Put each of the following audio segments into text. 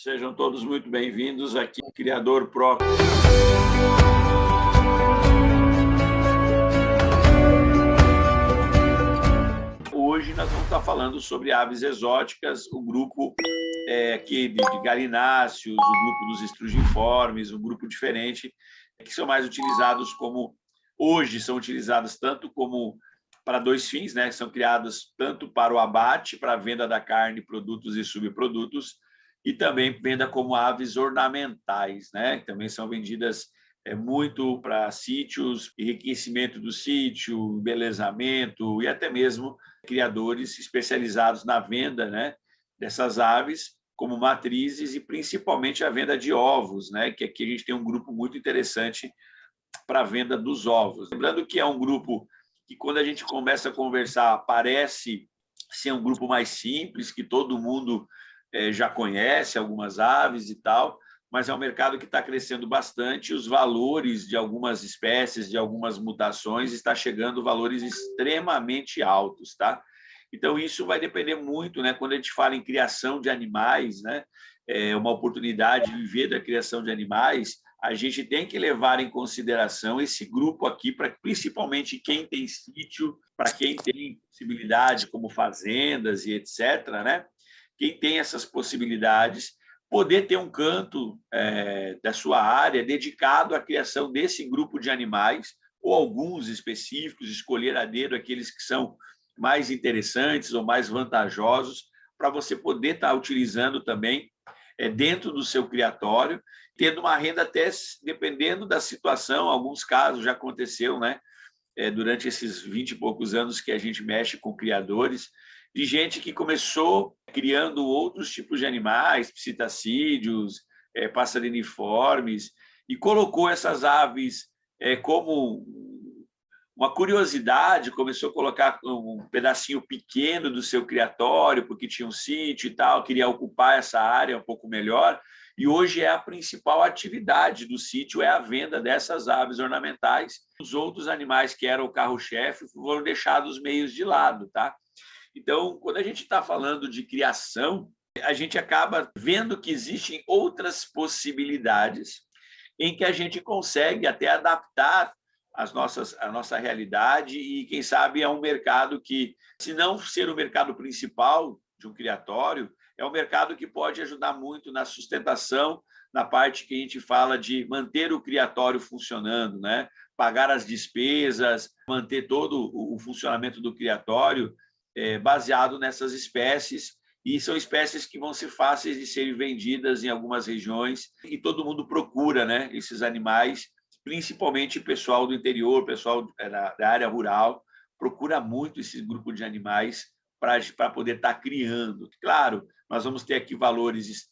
Sejam todos muito bem-vindos aqui, Criador Pro. Hoje nós vamos estar falando sobre aves exóticas, o grupo aqui de galináceos, o grupo dos estrugiformes, um grupo diferente, que são mais utilizados como, hoje são utilizados tanto como para dois fins, né? São criados tanto para o abate, para a venda da carne, produtos e subprodutos, e também venda como aves ornamentais, né? Também são vendidas muito para sítios, enriquecimento do sítio, embelezamento e até mesmo criadores especializados na venda, né, dessas aves como matrizes e principalmente a venda de ovos, né, que aqui a gente tem um grupo muito interessante para a venda dos ovos. Lembrando que é um grupo que, quando a gente começa a conversar, parece ser um grupo mais simples, que todo mundo já conhece algumas aves e tal, mas é um mercado que está crescendo bastante, os valores de algumas espécies, de algumas mutações, está chegando a valores extremamente altos, tá? Então, isso vai depender muito, né? Quando a gente fala em criação de animais, né? Uma oportunidade de viver da criação de animais, a gente tem que levar em consideração esse grupo aqui, para principalmente quem tem sítio, para quem tem possibilidade, como fazendas e etc., né? Quem tem essas possibilidades, poder ter um canto da sua área dedicado à criação desse grupo de animais, ou alguns específicos, escolher a dedo aqueles que são mais interessantes ou mais vantajosos, para você poder estar utilizando também dentro do seu criatório, tendo uma renda até dependendo da situação. Alguns casos já aconteceu, né? Durante esses 20 e poucos anos que a gente mexe com criadores, de gente que começou criando outros tipos de animais, psitacídeos, passeriniformes, e colocou essas aves como uma curiosidade, começou a colocar um pedacinho pequeno do seu criatório, porque tinha um sítio e tal, queria ocupar essa área um pouco melhor, e hoje é a principal atividade do sítio, é a venda dessas aves ornamentais. Os outros animais que eram o carro-chefe foram deixados meios de lado, tá? Então, quando a gente está falando de criação, a gente acaba vendo que existem outras possibilidades em que a gente consegue até adaptar a nossa realidade e, quem sabe, é um mercado que, se não ser o mercado principal de um criatório, é um mercado que pode ajudar muito na sustentação, na parte que a gente fala de manter o criatório funcionando, né? Pagar as despesas, manter todo o funcionamento do criatório baseado nessas espécies, e são espécies que vão ser fáceis de serem vendidas em algumas regiões, e todo mundo procura, né, esses animais, principalmente o pessoal do interior, o pessoal da área rural, procura muito esse grupo de animais para poder estar criando. Claro, nós vamos ter aqui valores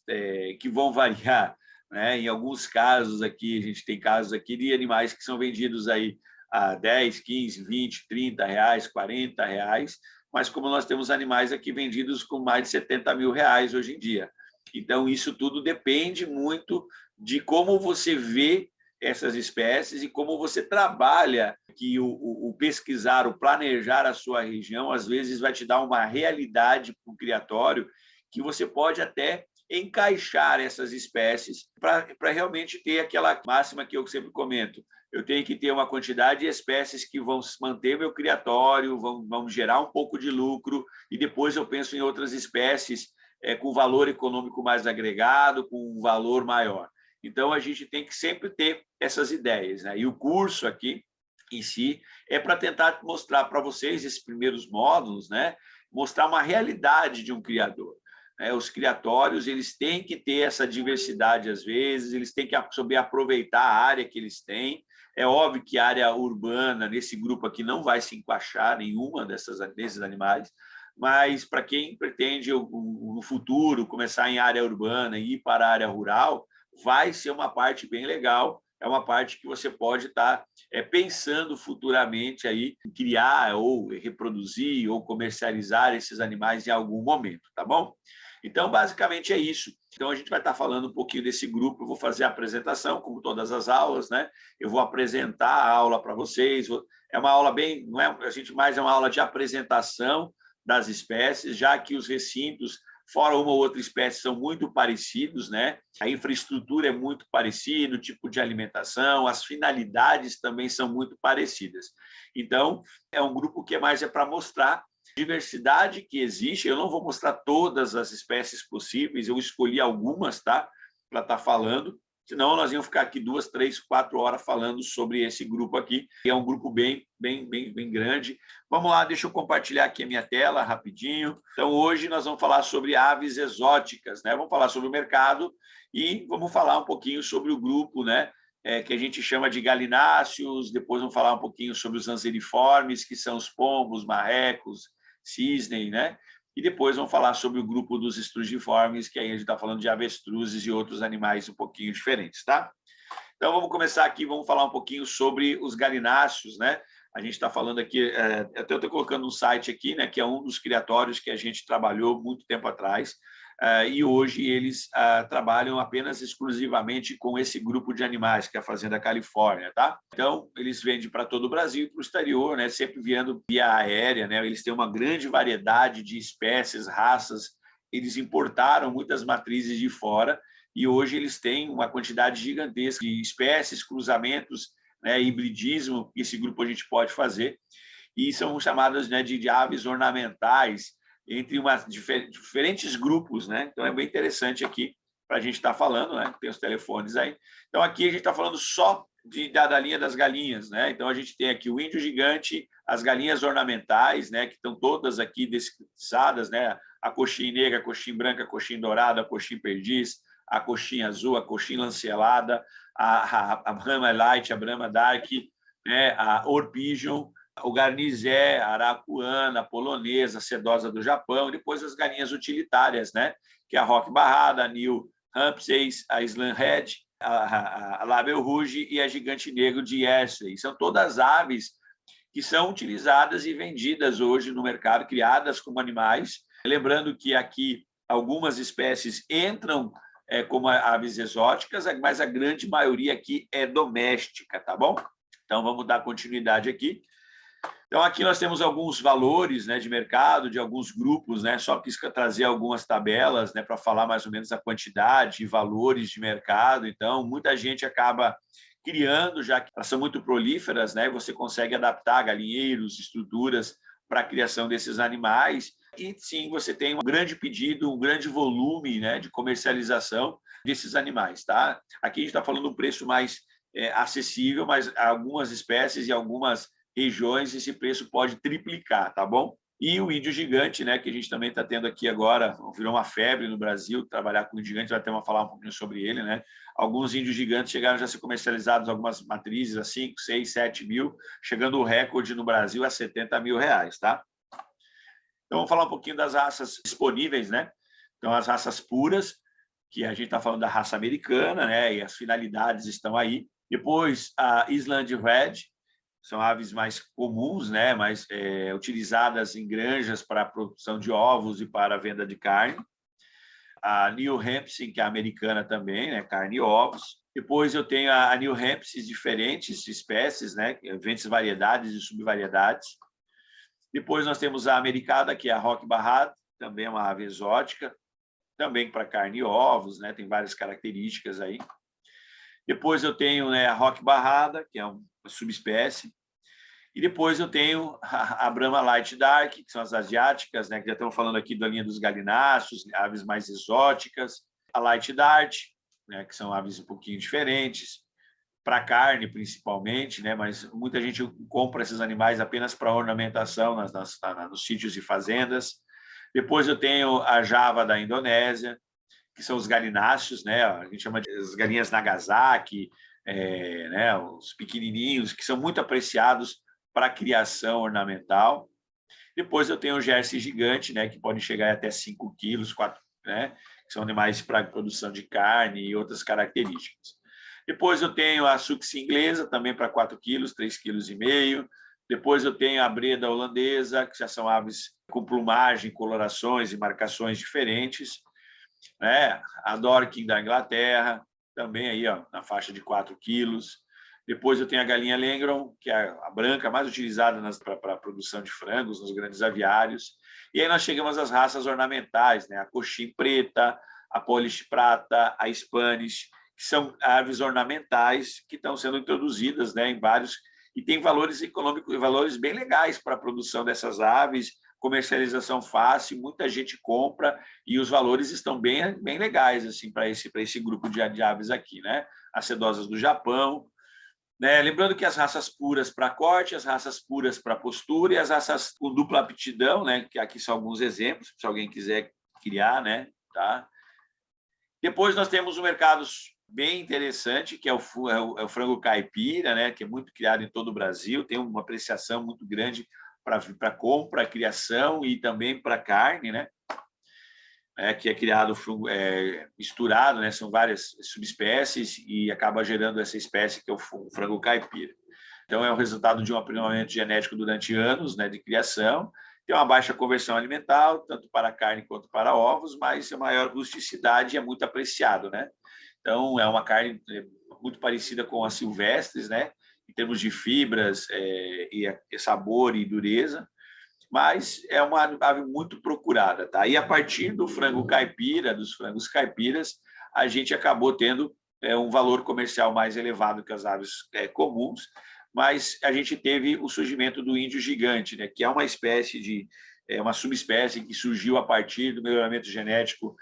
que vão variar, né? Em alguns casos aqui, a gente tem casos aqui de animais que são vendidos aí a 10, 15, 20, 30 reais, 40 reais, mas como nós temos animais aqui vendidos com mais de 70 mil reais hoje em dia. Então, isso tudo depende muito de como você vê essas espécies e como você trabalha, que o pesquisar, o planejar a sua região, às vezes vai te dar uma realidade para o criatório que você pode até encaixar essas espécies para realmente ter aquela máxima que eu sempre comento. Eu tenho que ter uma quantidade de espécies que vão manter meu criatório, vão gerar um pouco de lucro, e depois eu penso em outras espécies com valor econômico mais agregado, com um valor maior. Então, a gente tem que sempre ter essas ideias, né? E o curso aqui, em si, é para tentar mostrar para vocês, esses primeiros módulos, né? Mostrar uma realidade de um criador. Os criatórios, eles têm que ter essa diversidade às vezes, eles têm que saber aproveitar a área que eles têm. É óbvio que a área urbana, nesse grupo aqui, não vai se encaixar nenhuma desses animais, mas para quem pretende, no futuro, começar em área urbana e ir para a área rural, vai ser uma parte bem legal, é uma parte que você pode estar pensando futuramente aí em criar ou reproduzir ou comercializar esses animais em algum momento, tá bom? Então, basicamente é isso. Então, a gente vai estar falando um pouquinho desse grupo, eu vou fazer a apresentação, como todas as aulas, né? Eu vou apresentar a aula para vocês, é uma aula bem, não é, a gente mais é uma aula de apresentação das espécies, já que os recintos fora uma ou outra espécie, são muito parecidos, né? A infraestrutura é muito parecida, o tipo de alimentação, as finalidades também são muito parecidas. Então, é um grupo que mais é para mostrar a diversidade que existe. Eu não vou mostrar todas as espécies possíveis, eu escolhi algumas, tá? Para estar falando, senão nós íamos ficar aqui 2, 3, 4 horas falando sobre esse grupo aqui, que é um grupo bem grande. Vamos lá, deixa eu compartilhar aqui a minha tela rapidinho. Então, hoje nós vamos falar sobre aves exóticas, né? Vamos falar sobre o mercado e vamos falar um pouquinho sobre o grupo, né? Que a gente chama de galináceos. Depois vamos falar um pouquinho sobre os anseriformes, que são os pombos, marrecos, cisne, né? E depois vamos falar sobre o grupo dos estrugiformes, que aí a gente está falando de avestruzes e outros animais um pouquinho diferentes, tá? Então, vamos começar aqui, vamos falar um pouquinho sobre os galináceos, né? A gente está falando aqui, até eu estou colocando um site aqui, né, que é um dos criatórios que a gente trabalhou muito tempo atrás, e hoje eles trabalham apenas exclusivamente com esse grupo de animais, que é a Fazenda Califórnia, tá? Então, eles vendem para todo o Brasil e para o exterior, né, sempre vindo via aérea, né? Eles têm uma grande variedade de espécies, raças, eles importaram muitas matrizes de fora e hoje eles têm uma quantidade gigantesca de espécies, cruzamentos, né, hibridismo, que esse grupo a gente pode fazer, e são chamadas, né, de aves ornamentais, entre diferentes grupos, né? Então, é bem interessante aqui para a gente estar falando, né? Tem os telefones aí. Então, aqui a gente está falando só da linha das galinhas, né? Então, a gente tem aqui o índio gigante, as galinhas ornamentais, né? Que estão todas aqui descriçadas, né? A coxinha negra, a coxinha branca, a coxinha dourada, a coxinha perdiz, a coxinha azul, a coxinha lanceolada, a Brahma Light, a Brahma Dark, né? A Orpigeon, o garnizé, a aracuana, a polonesa, a sedosa do Japão, e depois as galinhas utilitárias, né? Que é a Roque Barrada, a New Hampshire, a Slam Red, a Label Rouge e a Gigante Negro de Yersey. São todas aves que são utilizadas e vendidas hoje no mercado, criadas como animais. Lembrando que aqui algumas espécies entram como aves exóticas, mas a grande maioria aqui é doméstica, tá bom? Então, vamos dar continuidade aqui. Então, aqui nós temos alguns valores, né, de mercado, de alguns grupos, né? Só quis trazer algumas tabelas, né, para falar mais ou menos a quantidade e valores de mercado. Então, muita gente acaba criando, já que elas são muito prolíferas, né? Você consegue adaptar galinheiros, estruturas para a criação desses animais. E sim, você tem um grande pedido, um grande volume, né, de comercialização desses animais, tá? Aqui a gente está falando um preço mais acessível, mas algumas espécies e algumas regiões esse preço pode triplicar, tá bom? E o índio gigante, né, que a gente também está tendo aqui agora, virou uma febre no Brasil, trabalhar com índio gigante, vai até falar um pouquinho sobre ele, né? Alguns índios gigantes chegaram já a ser comercializados, algumas matrizes a 5, 6, 7 mil, chegando o recorde no Brasil a 70 mil reais, tá? Então, vamos falar um pouquinho das raças disponíveis, né? Então, as raças puras, que a gente está falando da raça americana, né? E as finalidades estão aí. Depois, a Island Red, são aves mais comuns, né? Mais utilizadas em granjas para a produção de ovos e para a venda de carne. A New Hampshire, que é americana também, né? Carne e ovos. Depois eu tenho a New Hampshire, diferentes espécies, né? Diferentes variedades e subvariedades. Depois nós temos a americana, que é a Roque Barrada, também é uma ave exótica, também para carne e ovos, né? Tem várias características aí. Depois eu tenho, né, a Roque Barrada, que é uma subespécie. E depois eu tenho a Brahma Light Dark, que são as asiáticas, né, que já estamos falando aqui da linha dos galináceos, aves mais exóticas. A Light Dart, né, que são aves um pouquinho diferentes, para carne principalmente, né, mas muita gente compra esses animais apenas para ornamentação nos sítios e fazendas. Depois eu tenho a Java da Indonésia, que são os galináceos, né? A gente chama de as galinhas Nagasaki, né? Os pequenininhos, que são muito apreciados para a criação ornamental. Depois eu tenho o Jersey gigante, né? Que pode chegar até 5 quilos, 4, né? Que são animais para produção de carne e outras características. Depois eu tenho a Suxi inglesa, também para 4 quilos, 3,5 quilos. Depois eu tenho a Breda holandesa, que já são aves com plumagem, colorações e marcações diferentes. Né? A Dorking da Inglaterra, também aí, ó, na faixa de 4 quilos. Depois eu tenho a galinha Lengron, que é a branca mais utilizada para a produção de frangos nos grandes aviários. E aí nós chegamos às raças ornamentais, né? A Cochin preta, a Polish prata, a Spanish, que são aves ornamentais que estão sendo introduzidas, né, em vários, e tem valores econômicos, valores bem legais para a produção dessas aves, comercialização fácil, muita gente compra e os valores estão bem legais assim para esse grupo de aves aqui, né? As sedosas do Japão, né? Lembrando que as raças puras para corte, as raças puras para postura e as raças com dupla aptidão, né? Que aqui são alguns exemplos, se alguém quiser criar, né? Tá? Depois nós temos um mercado bem interessante, que é o frango caipira, né? Que é muito criado em todo o Brasil, tem uma apreciação muito grande para compra, criação e também para carne, né? Que é criado misturado, né? São várias subespécies e acaba gerando essa espécie que é o frango caipira. Então, é o resultado de um aprimoramento genético durante anos, né, de criação. Tem uma baixa conversão alimentar, tanto para carne quanto para ovos, mas a maior rusticidade é muito apreciado, né? Então, é uma carne muito parecida com as silvestres, né? Em termos de fibras e sabor e dureza, mas é uma ave muito procurada, tá? E a partir do frango caipira, dos frangos caipiras, a gente acabou tendo um valor comercial mais elevado que as aves comuns, mas a gente teve o surgimento do índio gigante, né? Que é uma espécie de uma subespécie que surgiu a partir do melhoramento genético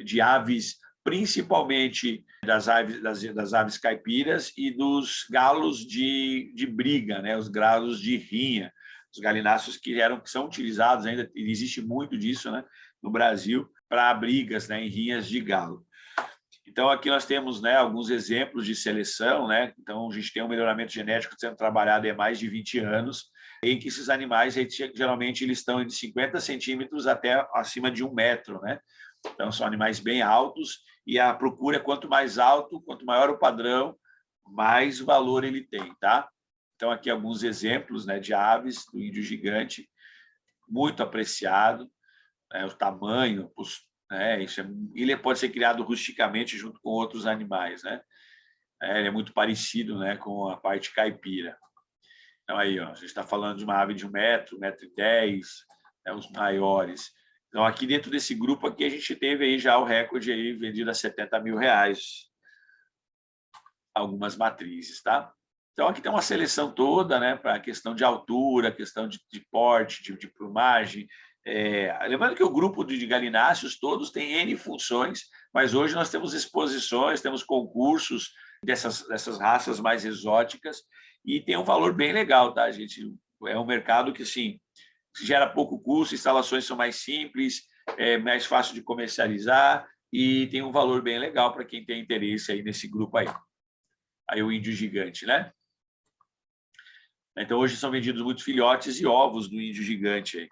de aves, principalmente das aves caipiras e dos galos de briga, né? Os galos de rinha, os galináceos que são utilizados ainda, existe muito disso, né, no Brasil, para brigas, né, em rinhas de galo. Então, aqui nós temos, né, alguns exemplos de seleção, né? Então, a gente tem um melhoramento genético sendo trabalhado há mais de 20 anos, em que esses animais, geralmente, eles estão de 50 centímetros até acima de 1 metro, né? Então, são animais bem altos e a procura, quanto mais alto, quanto maior o padrão, mais valor ele tem, tá? Então, aqui alguns exemplos, né, de aves do índio gigante, muito apreciado, né, o tamanho, né, ele pode ser criado rusticamente junto com outros animais, né? Ele é muito parecido, né, com a parte caipira. Então, aí, ó, a gente está falando de uma ave de 1 metro, 1,10 m, né, os maiores. Então, aqui dentro desse grupo aqui, a gente teve aí já o recorde aí vendido a R$70 mil, algumas matrizes, tá? Então, aqui tem uma seleção toda, né, para a questão de altura, questão de porte, de plumagem. Lembrando que o grupo de galináceos todos tem N funções, mas hoje nós temos exposições, temos concursos dessas raças mais exóticas e tem um valor bem legal, tá, gente? É um mercado que, assim, gera pouco custo, instalações são mais simples, é mais fácil de comercializar e tem um valor bem legal para quem tem interesse aí nesse grupo aí. Aí o índio gigante, né? Então, hoje são vendidos muitos filhotes e ovos do índio gigante aí.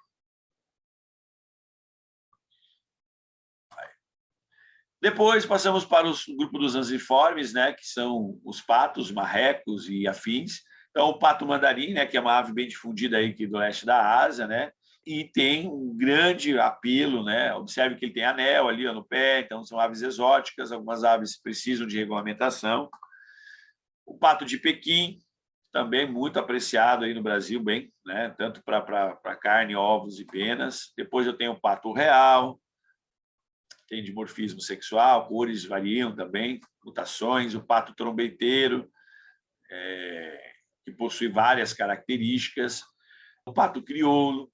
Depois passamos para o grupo dos anziformes, né, que são os patos, marrecos e afins. Então, o pato mandarim, né, que é uma ave bem difundida aí aqui do leste da Ásia, né, e tem um grande apelo, né? Observe que ele tem anel ali no pé, então são aves exóticas, algumas aves precisam de regulamentação. O pato de Pequim, também muito apreciado aí no Brasil, bem, né? Tanto para carne, ovos e penas. Depois eu tenho o pato real, tem dimorfismo sexual, cores variam também, mutações. O pato trombeteiro, que possui várias características. O pato crioulo.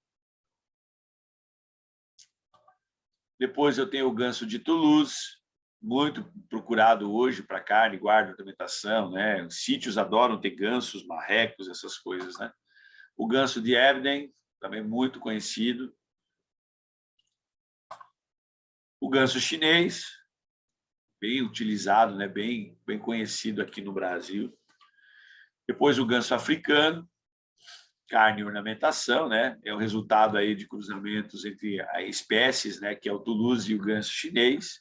Depois eu tenho o ganso de Toulouse, muito procurado hoje para carne, guarda, alimentação, né? Os sítios adoram ter gansos, marrecos, essas coisas, né? O ganso de Ebden, também muito conhecido. O ganso chinês, bem utilizado, né? Bem conhecido aqui no Brasil. Depois o ganso africano, carne e ornamentação, né? É o resultado aí de cruzamentos entre espécies, né? Que é o Toulouse e o ganso chinês.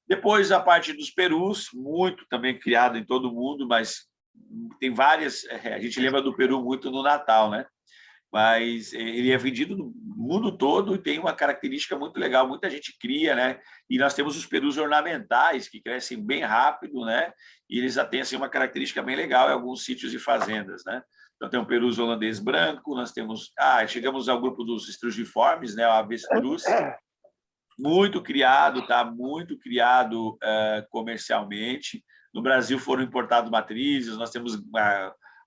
Depois a parte dos perus, muito também criado em todo o mundo, mas tem várias. A gente lembra do peru muito no Natal, né? mas ele é vendido no mundo todo e tem uma característica muito legal, muita gente cria, né? E nós temos os perus ornamentais, que crescem bem rápido, né? E eles já têm assim, uma característica bem legal em alguns sítios e fazendas, né? Então, tem o perus holandês branco, nós temos... chegamos ao grupo dos estrugiformes, né? O avestruz, muito criado, tá? Muito criado comercialmente. No Brasil foram importados matrizes, nós temos...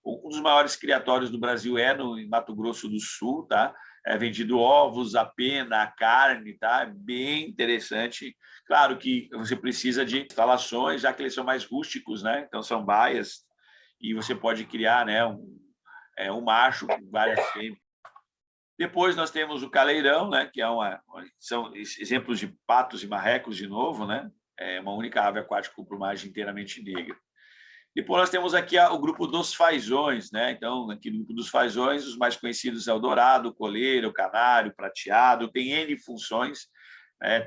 um dos maiores criatórios do Brasil em Mato Grosso do Sul, tá? É vendido ovos, a pena, a carne, tá? Bem interessante. Claro que você precisa de instalações, já que eles são mais rústicos, né? Então, são baias e você pode criar, né? Um macho com várias fêmeas. Depois nós temos o caleirão, né? Que são exemplos de patos e marrecos, de novo, né? É uma única ave aquática com plumagem inteiramente negra. Depois nós temos aqui o grupo dos fazões, né? Então, aqui no grupo dos fazões, os mais conhecidos é o dourado, o coleiro, o canário, o prateado, tem N funções,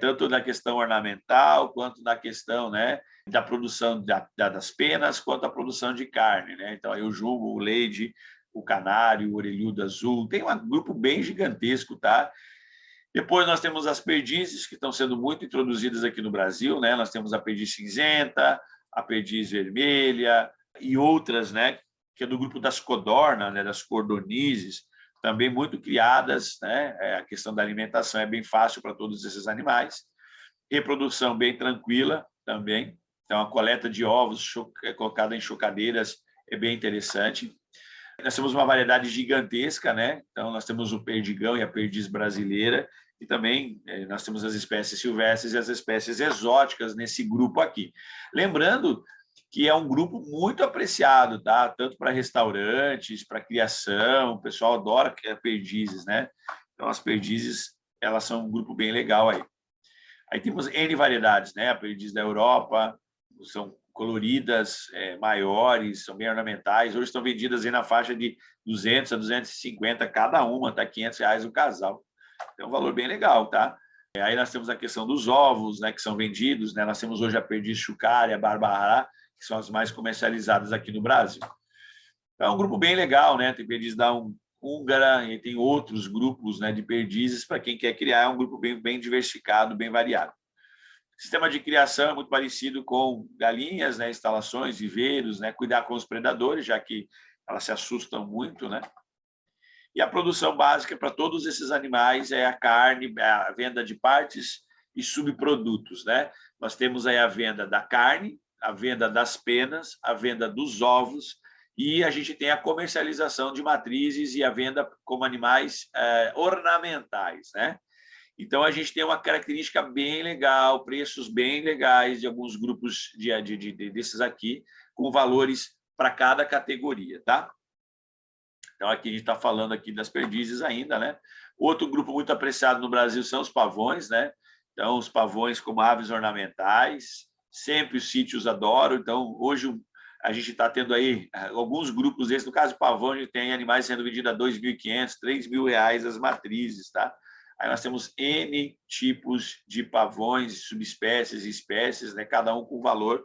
tanto na questão ornamental, quanto na questão, né, da produção das penas, quanto a produção de carne, né? Então, aí o jumbo, o leide, o canário, o orelhudo azul, tem um grupo bem gigantesco, tá? Depois nós temos as perdizes, que estão sendo muito introduzidas aqui no Brasil, né? Nós temos a perdiz cinzenta, a perdiz vermelha e outras, né? Que é do grupo das codornas, né? Das cordonizes, também muito criadas, né? A questão da alimentação é bem fácil para todos esses animais. Reprodução bem tranquila também. Então, a coleta de ovos colocada em chocadeiras é bem interessante. Nós temos uma variedade gigantesca, né? Então, nós temos o perdigão e a perdiz brasileira, e também nós temos as espécies silvestres e as espécies exóticas nesse grupo aqui. Lembrando que é um grupo muito apreciado, tá? Tanto para restaurantes, para criação, o pessoal adora perdizes, né? Então, as perdizes, elas são um grupo bem legal aí. Aí temos N variedades, né? A perdiz da Europa, são coloridas, maiores, são bem ornamentais. Hoje estão vendidas aí na faixa de 200 a 250 cada uma, tá? R$500 o casal. É um valor bem legal, tá? Aí nós temos a questão dos ovos, né, que são vendidos, né? Nós temos hoje a perdiz chucária, a barbara, que são as mais comercializadas aqui no Brasil. Então, é um grupo bem legal, né? Tem perdiz da húngara e tem outros grupos, né, de perdizes para quem quer criar. É um grupo bem diversificado, bem variado. O sistema de criação é muito parecido com galinhas, né, instalações, viveiros, né, cuidar com os predadores, já que elas se assustam muito, né? E a produção básica para todos esses animais é a carne, a venda de partes e subprodutos, né? Nós temos aí a venda da carne, a venda das penas, a venda dos ovos e a gente tem a comercialização de matrizes e a venda como animais ornamentais, né? Então, a gente tem uma característica bem legal, preços bem legais de alguns grupos desses aqui, com valores para cada categoria, tá? Então, aqui a gente está falando aqui das perdizes ainda, né? Outro grupo muito apreciado no Brasil são os pavões, né? Então, os pavões como aves ornamentais, sempre os sítios adoram. Então, hoje a gente está tendo aí alguns grupos desses. No caso do pavão, a gente tem animais sendo vendidos a R$2.500, R$3.000 as matrizes, tá? Aí nós temos N tipos de pavões, subespécies e espécies, né? Cada um com valor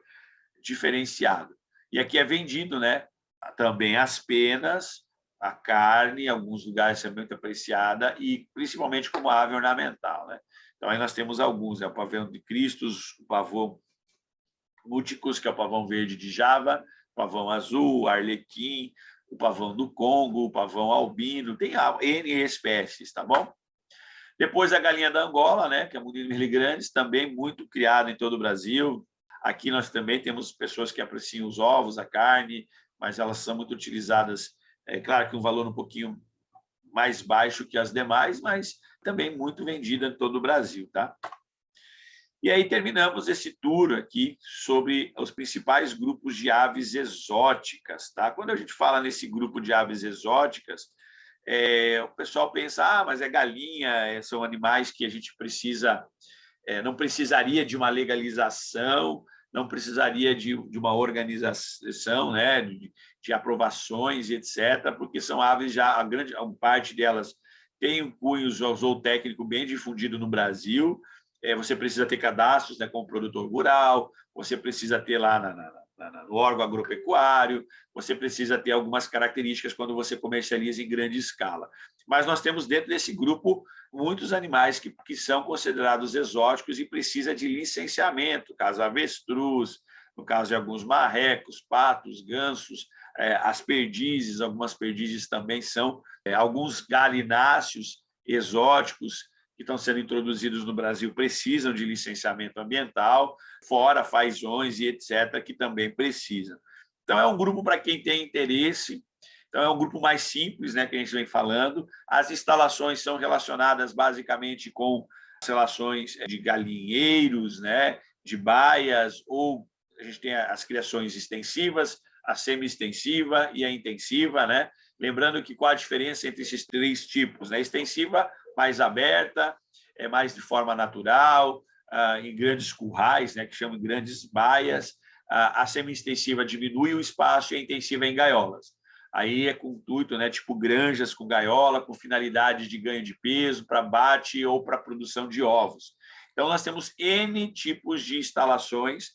diferenciado. E aqui é vendido, né? Também as penas, a carne, em alguns lugares é muito apreciada, e principalmente como ave ornamental, né? Então, aí nós temos alguns, né? O pavão de Cristos, o pavão múticos, que é o pavão verde de Java, o pavão azul, o arlequim, o pavão do Congo, o pavão albino, tem N espécies, tá bom? Depois a galinha da Angola, né? Que é a Munir Grandes, também muito criada em todo o Brasil. Aqui nós também temos pessoas que apreciam os ovos, a carne, mas elas são muito utilizadas. É claro que um valor um pouquinho mais baixo que as demais, mas também muito vendida em todo o Brasil, tá? E aí terminamos esse tour aqui sobre os principais grupos de aves exóticas, tá? Quando a gente fala nesse grupo de aves exóticas, o pessoal pensa, mas é galinha, são animais que a gente precisa, não precisaria de uma legalização, não precisaria de uma organização, né, de aprovações, etc., porque são aves já, a grande parte delas tem um cunho zootécnico bem difundido no Brasil. Você precisa ter cadastros, né, como produtor rural, você precisa ter lá no órgão agropecuário, você precisa ter algumas características quando você comercializa em grande escala. Mas nós temos dentro desse grupo muitos animais que são considerados exóticos e precisa de licenciamento, caso avestruz, no caso de alguns marrecos, patos, gansos, as perdizes, algumas perdizes também são, alguns galináceos exóticos que estão sendo introduzidos no Brasil precisam de licenciamento ambiental, fora fazões e etc., que também precisam. Então, é um grupo para quem tem interesse. Então, é um grupo mais simples, né, que a gente vem falando. As instalações são relacionadas basicamente com as relações de galinheiros, né, de baias, ou a gente tem as criações extensivas, a semi-extensiva e a intensiva, né? Lembrando que qual a diferença entre esses três tipos, né? Extensiva, mais aberta, mais de forma natural, em grandes currais, né, que chamam de grandes baias. A semi-extensiva diminui o espaço e a intensiva é em gaiolas. Aí é com intuito, né, tipo granjas com gaiola, com finalidade de ganho de peso, para abate ou para produção de ovos. Então, nós temos N tipos de instalações,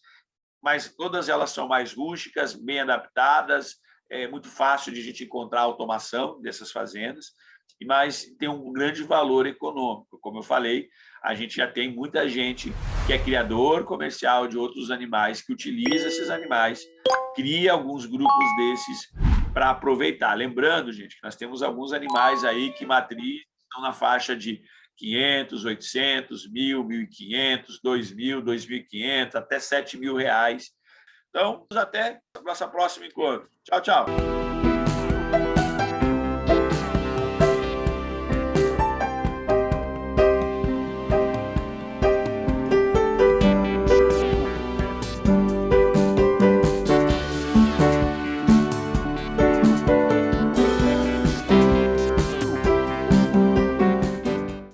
mas todas elas são mais rústicas, bem adaptadas, é muito fácil de a gente encontrar a automação dessas fazendas, mas tem um grande valor econômico. Como eu falei, a gente já tem muita gente que é criador comercial de outros animais, que utiliza esses animais, cria alguns grupos desses para aproveitar. Lembrando, gente, que nós temos alguns animais aí que matriz estão na faixa de 500, 800, 1.000, 1.500, 2.000, 2.500, até 7.000 reais. Então, até o nosso próximo encontro. Tchau, tchau.